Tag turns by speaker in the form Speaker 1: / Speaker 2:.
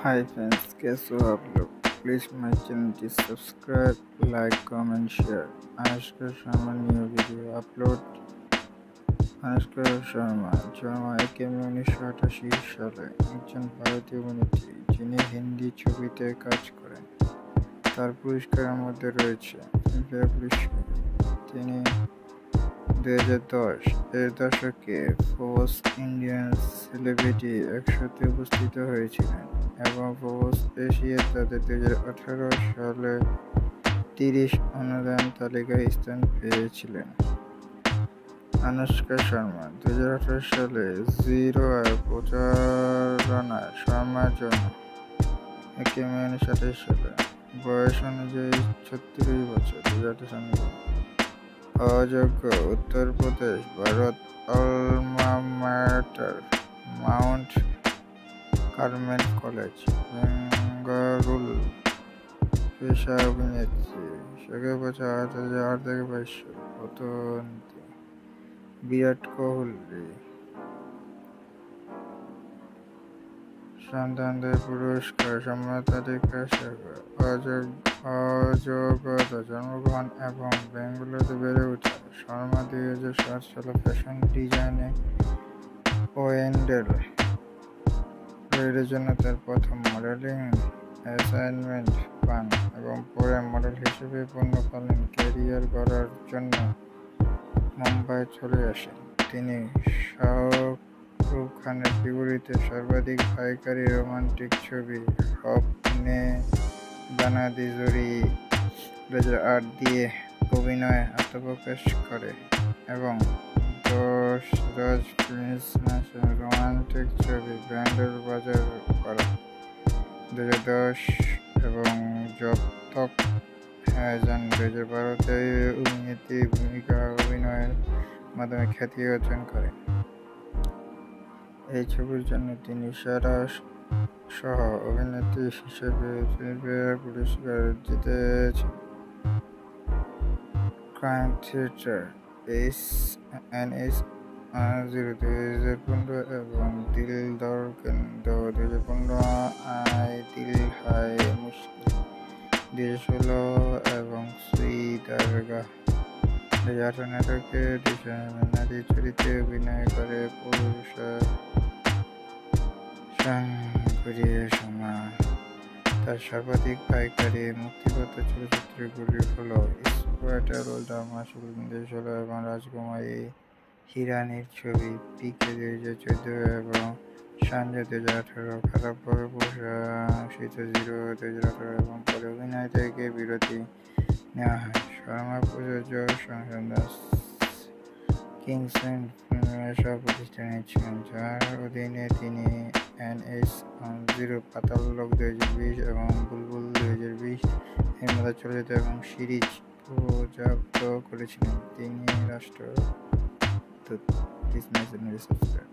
Speaker 1: Hi friends, कैसे हो आप लोग। प्लीज़ माय चैनल की subscribe, like, comment, share. Anushka Sharma new video upload. Anushka Sharma জন্ম 1 মে 1988 সালে একজন ভারতীয় অভিনেত্রী যিনি হিন্দি ছবিতে কাজ করেন। তার পুরস্কারের মধ্যে রয়েছে ফিল্মফেয়ার পুরস্কার। তিনি 2010 এর দশকে ফোর্বস ইন্ডিয়ান সেলিব্রিটি 100-তে উপস্থিত হয়েছিলেন এবং ফোর্বস এশিয়ায় তাদের 2018 সালে 30 অনুদান তালিকায় স্থান পেয়েছিলেন। অনুষ্কা শর্মা 2018 সালে জিরো আয় প্রচারণায় শর্মার জন্ম 1 মে 1928 সালে। বয়স অনুযায়ী 36 বছর। 2008 সালে অযোগ্য Uttar Pradesh, Bharat. Alma mater Mount Carmel College, Bengaluru. পেশা অভিনেত্রী। শেখের বছর 2008 থেকে 22 সাল। প্রতিদ্বন্দ্বী বিরাট কোহলি। সন্তানদের পুরস্কার সম্মান তালিকা শেখা। অযোগ্যতা জন্মগ্রহণ এবং বেঙ্গালুরুতে বেড়ে ওঠা। শর্মা 2007 সালে ফ্যাশন ডিজাইনে ওয়েন্ডেল রয়েডের জন্য তার প্রথম মডেলিং অ্যাসাইনমেন্ট পান এবং পরে মডেল হিসেবে পূর্ণ করেন। ক্যারিয়ার গড়ার জন্য মুম্বাই চলে আসেন। তিনি শাহরুখ খানের বিপরীতে সর্বাধিক আয়কারী রোমান্টিক ছবি স্বপ্নে বানা দি জোড়ি 2008 দিয়ে অভিনয়ে আত্মপ্রকাশ করে এবং 10 রাজ ফিল্মস রোমান্টিক ছবি ব্যান্ডেল বাজার করে 2010 এবং জব তক হ্যাজান 2012-তে অভিনেত্রীর ভূমিকা অভিনয়ের মাধ্যমে খ্যাতি অর্জন করেন। এই ছবির জন্য তিনি সেরা সহ অভিনেত্রী হিসেবে ফিল্মফেয়ার পুরস্কার জিতেছেন। ক্রাইম থিয়েটার NS 2015 এবং দিল ধড়কন 2015, আয় দিল হায় মুশকিল 2016 এবং সুই দরগাহ 2018 নাটকে নারী চরিত্রে অভিনয় করে পুরস্কার করিয়ে শর্মা। তার সর্বাধিক আয়কারী মুক্তিগত চলচ্চিত্রগুলি হল স্পাইডার দ্য মাসুল 2016 এবং রাজকুমারী হিরানির ছবি পিকে 2014 এবং সঞ্জয় 2018। খারাপভাবে প্রশংসিত জিরো 2018 এবং পরে অভিনয় থেকে বিরতি নেওয়া হয়। শর্মা প্রযোজক সংস্থা কিংসম্যান ফিল্মের সহ-প্রতিষ্ঠাতা ছিলেন, যার অধীনে তিনি NS 10, পাতাল লোক 2020 এবং বুলবুল 2020 এর মতো চলচ্চিত্র এবং সিরিজ প্রযোজক করেছিলেন। তিনি রাষ্ট্রদূত। Please my channel subscribe.